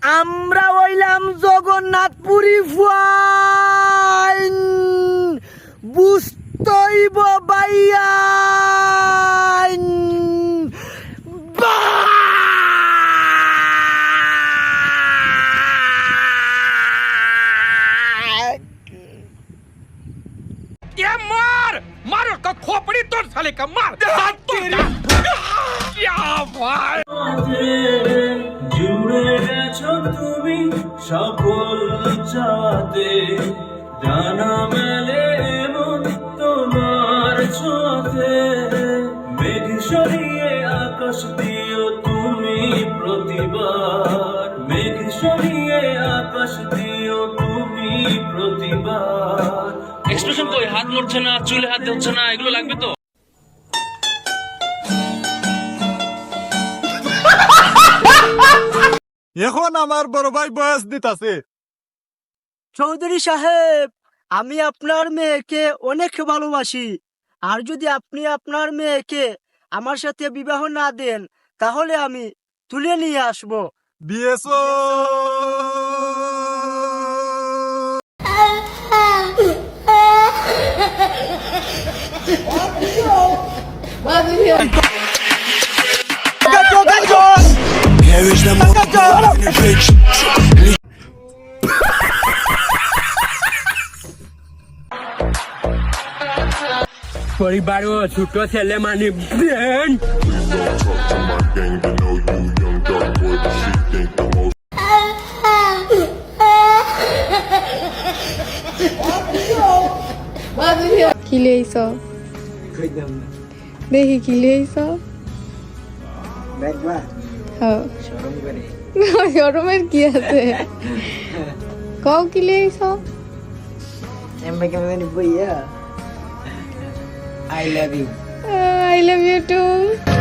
আমরা হইলাম জগন্নাথপুরী ফুয়াইন, বুঝতইব বাইয়াইন। मार मार का खोपड़ी तोड़ साले का मार क्या भाई জুড়ে গেছো তুমি সকল চাঁদে, ডানা মেলে এমন তোমার ছোঁয়াতে। মেঘ সরিয়ে আকাশ দিও তুমি প্রতিবার, মেঘ সরিয়ে আকাশ দিও তুমি প্রতিবার। এক্সপ্রেশন কই? হাত নড়ছে না, চুলে হাত দিচ্ছে না, এগুলো লাগবে তো। এখন আমার বড় ভাই বয়স দিতাছে। চৌধুরী সাহেব, আমি আপনার মেয়েকে অনেক ভালোবাসি, আর যদি আপনি আপনার মেয়েকে আমার সাথে বিবাহ না দেন তাহলে আমি তুলে নিয়ে আসবো। বিয়েছো পরিবারও ছোট ছেলে মানে দেন। কি লেইছ? দেখি কি লেইছ? শরমের কি আছে? কও কি Lay's? I love you. I love you too.